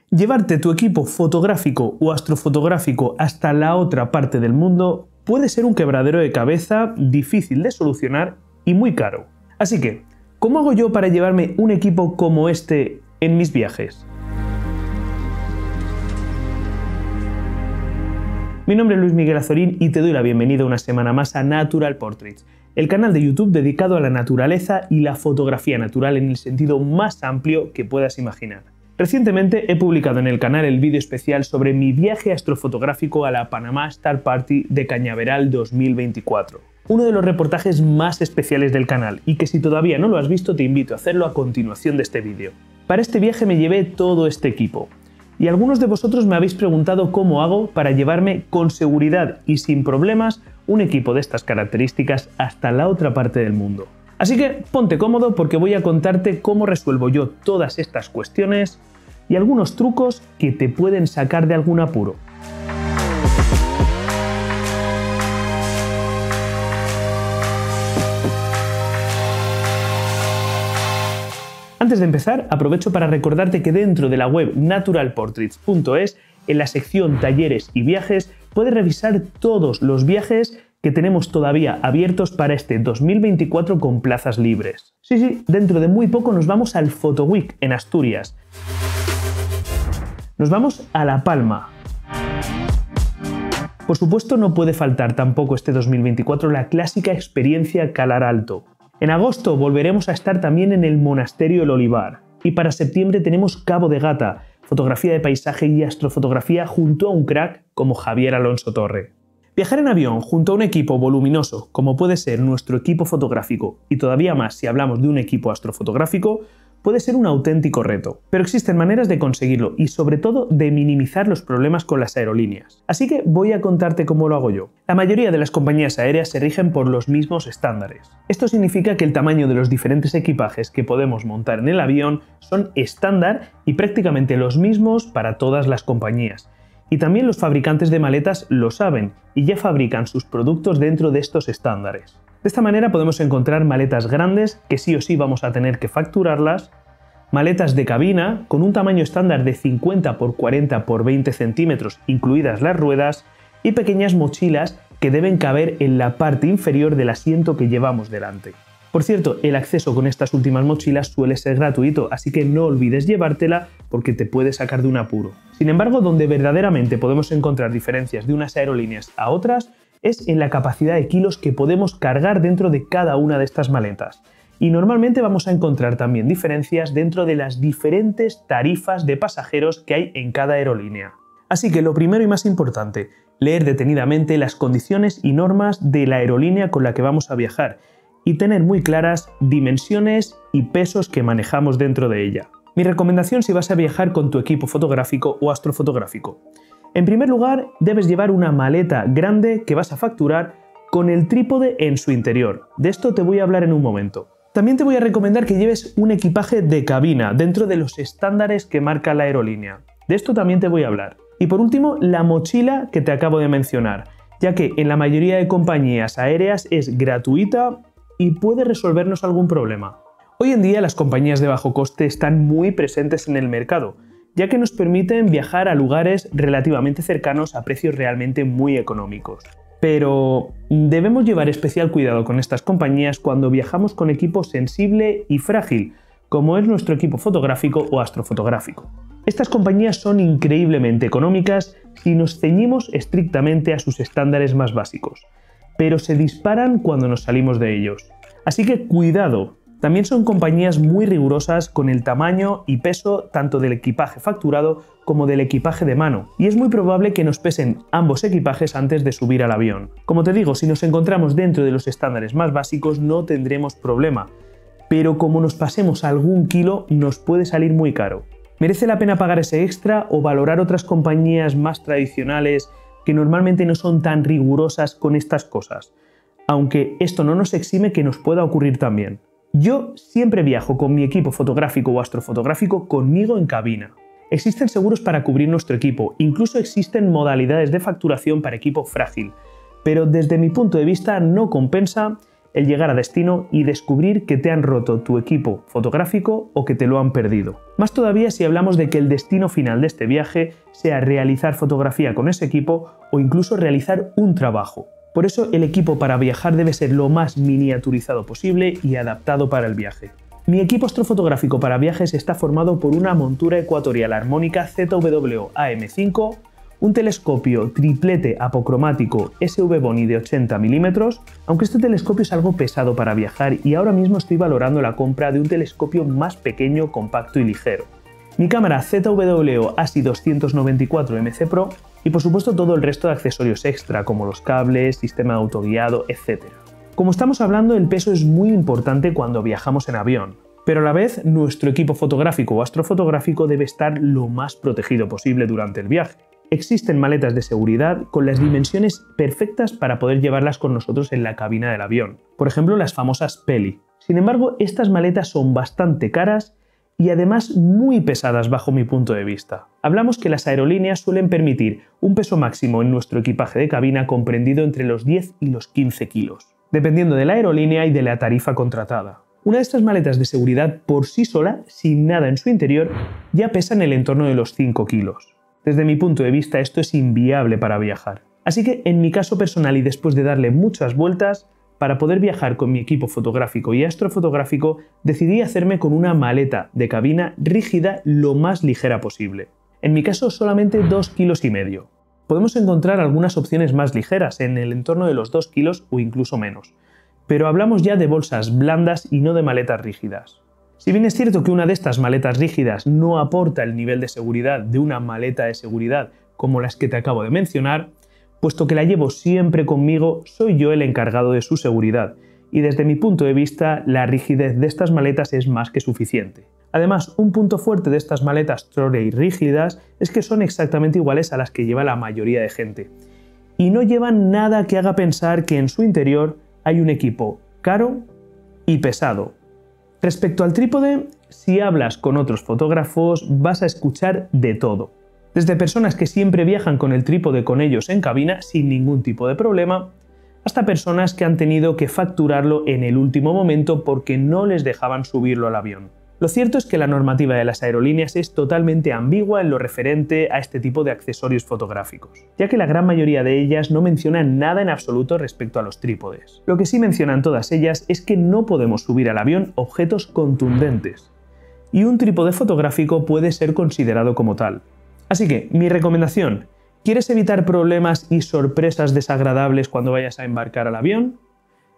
Llevarte tu equipo fotográfico o astrofotográfico hasta la otra parte del mundo puede ser un quebradero de cabeza difícil de solucionar y muy caro. Así que, ¿cómo hago yo para llevarme un equipo como este en mis viajes? Mi nombre es Luis Miguel Azorín y te doy la bienvenida una semana más a Natural Portraits, el canal de YouTube dedicado a la naturaleza y la fotografía natural en el sentido más amplio que puedas imaginar. Recientemente he publicado en el canal el vídeo especial sobre mi viaje astrofotográfico a la Panamá Star Party de Cañaveral 2024. Uno de los reportajes más especiales del canal y que si todavía no lo has visto te invito a hacerlo a continuación de este vídeo. Para este viaje me llevé todo este equipo. Y algunos de vosotros me habéis preguntado cómo hago para llevarme con seguridad y sin problemas un equipo de estas características hasta la otra parte del mundo. Así que ponte cómodo porque voy a contarte cómo resuelvo yo todas estas cuestiones y algunos trucos que te pueden sacar de algún apuro. Antes de empezar, aprovecho para recordarte que dentro de la web naturalportraits.es, en la sección Talleres y Viajes, puedes revisar todos los viajes que tenemos todavía abiertos para este 2024 con plazas libres. Sí, dentro de muy poco nos vamos al Photo Week en Asturias. Nos vamos a La Palma. Por supuesto, no puede faltar tampoco este 2024 la clásica experiencia Calar Alto. En agosto volveremos a estar también en el Monasterio El Olivar. Y para septiembre tenemos Cabo de Gata, fotografía de paisaje y astrofotografía junto a un crack como Javier Alonso Torre. Viajar en avión junto a un equipo voluminoso, como puede ser nuestro equipo fotográfico, y todavía más si hablamos de un equipo astrofotográfico, puede ser un auténtico reto. Pero existen maneras de conseguirlo y sobre todo de minimizar los problemas con las aerolíneas. Así que voy a contarte cómo lo hago yo. La mayoría de las compañías aéreas se rigen por los mismos estándares. Esto significa que el tamaño de los diferentes equipajes que podemos montar en el avión son estándar y prácticamente los mismos para todas las compañías. Y también los fabricantes de maletas lo saben y ya fabrican sus productos dentro de estos estándares. De esta manera podemos encontrar maletas grandes que sí o sí vamos a tener que facturarlas, maletas de cabina con un tamaño estándar de 50 x 40 x 20 centímetros incluidas las ruedas y pequeñas mochilas que deben caber en la parte inferior del asiento que llevamos delante. Por cierto, el acceso con estas últimas mochilas suele ser gratuito, así que no olvides llevártela porque te puede sacar de un apuro. Sin embargo, donde verdaderamente podemos encontrar diferencias de unas aerolíneas a otras es en la capacidad de kilos que podemos cargar dentro de cada una de estas maletas. Y normalmente vamos a encontrar también diferencias dentro de las diferentes tarifas de pasajeros que hay en cada aerolínea. Así que lo primero y más importante, leer detenidamente las condiciones y normas de la aerolínea con la que vamos a viajar y tener muy claras dimensiones y pesos que manejamos dentro de ella. Mi recomendación si vas a viajar con tu equipo fotográfico o astrofotográfico. En primer lugar, debes llevar una maleta grande que vas a facturar con el trípode en su interior. De esto te voy a hablar en un momento. También te voy a recomendar que lleves un equipaje de cabina dentro de los estándares que marca la aerolínea. De esto también te voy a hablar. Y por último, la mochila que te acabo de mencionar, ya que en la mayoría de compañías aéreas es gratuita y puede resolvernos algún problema. Hoy en día las compañías de bajo coste están muy presentes en el mercado, ya que nos permiten viajar a lugares relativamente cercanos a precios realmente muy económicos. Pero debemos llevar especial cuidado con estas compañías cuando viajamos con equipo sensible y frágil, como es nuestro equipo fotográfico o astrofotográfico. Estas compañías son increíblemente económicas si nos ceñimos estrictamente a sus estándares más básicos, pero se disparan cuando nos salimos de ellos. Así que cuidado. También son compañías muy rigurosas con el tamaño y peso tanto del equipaje facturado como del equipaje de mano, y es muy probable que nos pesen ambos equipajes antes de subir al avión. Como te digo, si nos encontramos dentro de los estándares más básicos no tendremos problema, pero como nos pasemos algún kilo nos puede salir muy caro. ¿Merece la pena pagar ese extra o valorar otras compañías más tradicionales que normalmente no son tan rigurosas con estas cosas? Aunque esto no nos exime que nos pueda ocurrir también. Yo siempre viajo con mi equipo fotográfico o astrofotográfico conmigo en cabina. Existen seguros para cubrir nuestro equipo, incluso existen modalidades de facturación para equipo frágil, pero desde mi punto de vista no compensa el llegar a destino y descubrir que te han roto tu equipo fotográfico o que te lo han perdido. Más todavía si hablamos de que el destino final de este viaje sea realizar fotografía con ese equipo o incluso realizar un trabajo. Por eso el equipo para viajar debe ser lo más miniaturizado posible y adaptado para el viaje. Mi equipo astrofotográfico para viajes está formado por una montura ecuatorial armónica ZWO AM5, un telescopio triplete apocromático SV-Boni de 80 mm, aunque este telescopio es algo pesado para viajar y ahora mismo estoy valorando la compra de un telescopio más pequeño, compacto y ligero. Mi cámara ZWO ASI 294 MC Pro y por supuesto todo el resto de accesorios extra como los cables, sistema de autoguiado, etc. Como estamos hablando, el peso es muy importante cuando viajamos en avión, pero a la vez nuestro equipo fotográfico o astrofotográfico debe estar lo más protegido posible durante el viaje. Existen maletas de seguridad con las dimensiones perfectas para poder llevarlas con nosotros en la cabina del avión, por ejemplo las famosas Peli. Sin embargo, estas maletas son bastante caras y además muy pesadas bajo mi punto de vista. Hablamos que las aerolíneas suelen permitir un peso máximo en nuestro equipaje de cabina comprendido entre los 10 y los 15 kilos, dependiendo de la aerolínea y de la tarifa contratada. Una de estas maletas de seguridad por sí sola, sin nada en su interior, ya pesa en el entorno de los 5 kilos. Desde mi punto de vista esto es inviable para viajar. Así que en mi caso personal y después de darle muchas vueltas, para poder viajar con mi equipo fotográfico y astrofotográfico, decidí hacerme con una maleta de cabina rígida lo más ligera posible. En mi caso solamente 2,5 kilos. Podemos encontrar algunas opciones más ligeras en el entorno de los 2 kilos o incluso menos, pero hablamos ya de bolsas blandas y no de maletas rígidas. Si bien es cierto que una de estas maletas rígidas no aporta el nivel de seguridad de una maleta de seguridad como las que te acabo de mencionar, puesto que la llevo siempre conmigo, soy yo el encargado de su seguridad, y desde mi punto de vista la rigidez de estas maletas es más que suficiente. Además, un punto fuerte de estas maletas trolley rígidas es que son exactamente iguales a las que lleva la mayoría de gente, y no llevan nada que haga pensar que en su interior hay un equipo caro y pesado. Respecto al trípode, si hablas con otros fotógrafos vas a escuchar de todo. Desde personas que siempre viajan con el trípode con ellos en cabina sin ningún tipo de problema, hasta personas que han tenido que facturarlo en el último momento porque no les dejaban subirlo al avión. Lo cierto es que la normativa de las aerolíneas es totalmente ambigua en lo referente a este tipo de accesorios fotográficos, ya que la gran mayoría de ellas no mencionan nada en absoluto respecto a los trípodes. Lo que sí mencionan todas ellas es que no podemos subir al avión objetos contundentes, y un trípode fotográfico puede ser considerado como tal. Así que, mi recomendación, ¿quieres evitar problemas y sorpresas desagradables cuando vayas a embarcar al avión?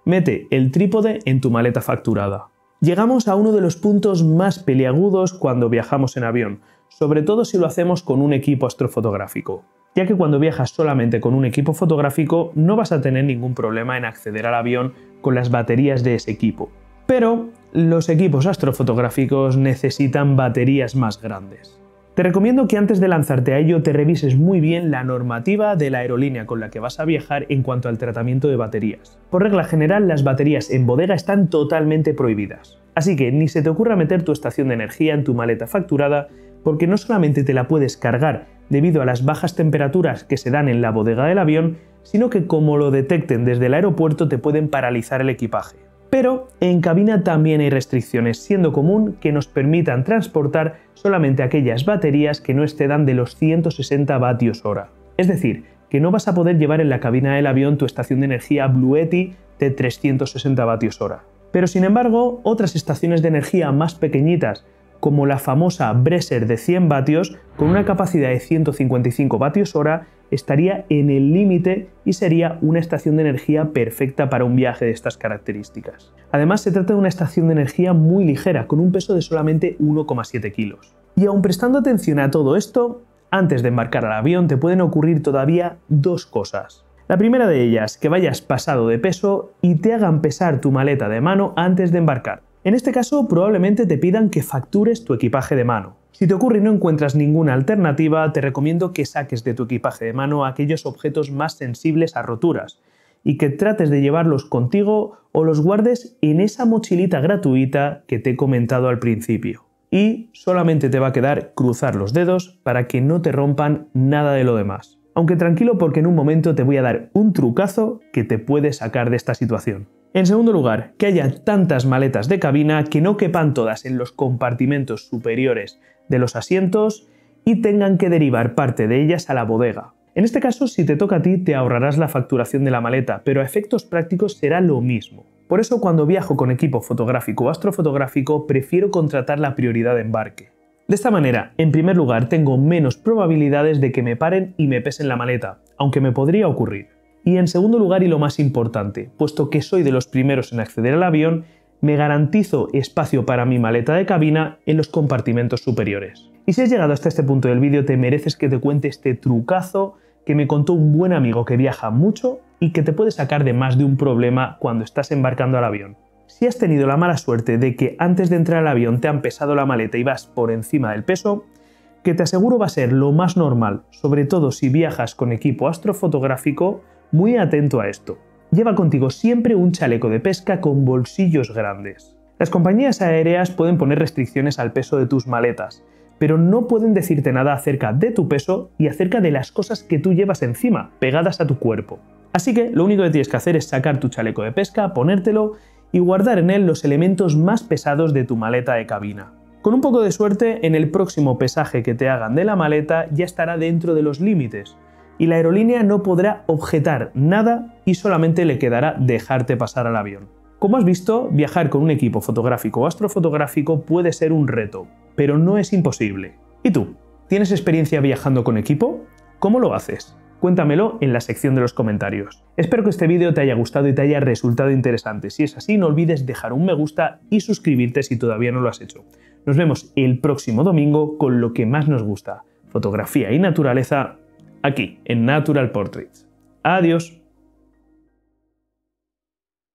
Mete el trípode en tu maleta facturada. Llegamos a uno de los puntos más peliagudos cuando viajamos en avión, sobre todo si lo hacemos con un equipo astrofotográfico, ya que cuando viajas solamente con un equipo fotográfico no vas a tener ningún problema en acceder al avión con las baterías de ese equipo. Pero los equipos astrofotográficos necesitan baterías más grandes. Te recomiendo que antes de lanzarte a ello te revises muy bien la normativa de la aerolínea con la que vas a viajar en cuanto al tratamiento de baterías. Por regla general, las baterías en bodega están totalmente prohibidas. Así que ni se te ocurra meter tu estación de energía en tu maleta facturada, porque no solamente te la puedes cargar debido a las bajas temperaturas que se dan en la bodega del avión, sino que como lo detecten desde el aeropuerto te pueden paralizar el equipaje. Pero en cabina también hay restricciones, siendo común que nos permitan transportar solamente aquellas baterías que no excedan de los 160 vatios hora. Es decir, que no vas a poder llevar en la cabina del avión tu estación de energía Bluetti de 360 vatios hora. Pero sin embargo, otras estaciones de energía más pequeñitas, como la famosa Breezer de 100 vatios, con una capacidad de 155 vatios hora, estaría en el límite y sería una estación de energía perfecta para un viaje de estas características. Además, se trata de una estación de energía muy ligera, con un peso de solamente 1,7 kilos. Y aun prestando atención a todo esto, antes de embarcar al avión te pueden ocurrir todavía dos cosas. La primera de ellas, que vayas pasado de peso y te hagan pesar tu maleta de mano antes de embarcar. En este caso, probablemente te pidan que factures tu equipaje de mano. Si te ocurre y no encuentras ninguna alternativa, te recomiendo que saques de tu equipaje de mano aquellos objetos más sensibles a roturas y que trates de llevarlos contigo o los guardes en esa mochilita gratuita que te he comentado al principio. Y solamente te va a quedar cruzar los dedos para que no te rompan nada de lo demás. Aunque tranquilo porque en un momento te voy a dar un trucazo que te puede sacar de esta situación. En segundo lugar, que haya tantas maletas de cabina que no quepan todas en los compartimentos superiores de los asientos y tengan que derivar parte de ellas a la bodega. En este caso, si te toca a ti, te ahorrarás la facturación de la maleta, pero a efectos prácticos será lo mismo. Por eso, cuando viajo con equipo fotográfico o astrofotográfico, prefiero contratar la prioridad de embarque. De esta manera, en primer lugar, tengo menos probabilidades de que me paren y me pesen la maleta, aunque me podría ocurrir. Y en segundo lugar, y lo más importante, puesto que soy de los primeros en acceder al avión, me garantizo espacio para mi maleta de cabina en los compartimentos superiores. Y si has llegado hasta este punto del vídeo, te mereces que te cuente este trucazo que me contó un buen amigo que viaja mucho y que te puede sacar de más de un problema cuando estás embarcando al avión. Si has tenido la mala suerte de que antes de entrar al avión te han pesado la maleta y vas por encima del peso, que te aseguro va a ser lo más normal, sobre todo si viajas con equipo astrofotográfico, muy atento a esto. Lleva contigo siempre un chaleco de pesca con bolsillos grandes. Las compañías aéreas pueden poner restricciones al peso de tus maletas, pero no pueden decirte nada acerca de tu peso y acerca de las cosas que tú llevas encima, pegadas a tu cuerpo. Así que lo único que tienes que hacer es sacar tu chaleco de pesca, ponértelo y guardar en él los elementos más pesados de tu maleta de cabina. Con un poco de suerte, en el próximo pesaje que te hagan de la maleta ya estará dentro de los límites y la aerolínea no podrá objetar nada y solamente le quedará dejarte pasar al avión. Como has visto, viajar con un equipo fotográfico o astrofotográfico puede ser un reto, pero no es imposible. ¿Y tú? ¿Tienes experiencia viajando con equipo? ¿Cómo lo haces? Cuéntamelo en la sección de los comentarios. Espero que este vídeo te haya gustado y te haya resultado interesante. Si es así, no olvides dejar un me gusta y suscribirte si todavía no lo has hecho. Nos vemos el próximo domingo con lo que más nos gusta, fotografía y naturaleza, aquí en Natural Portraits. Adiós.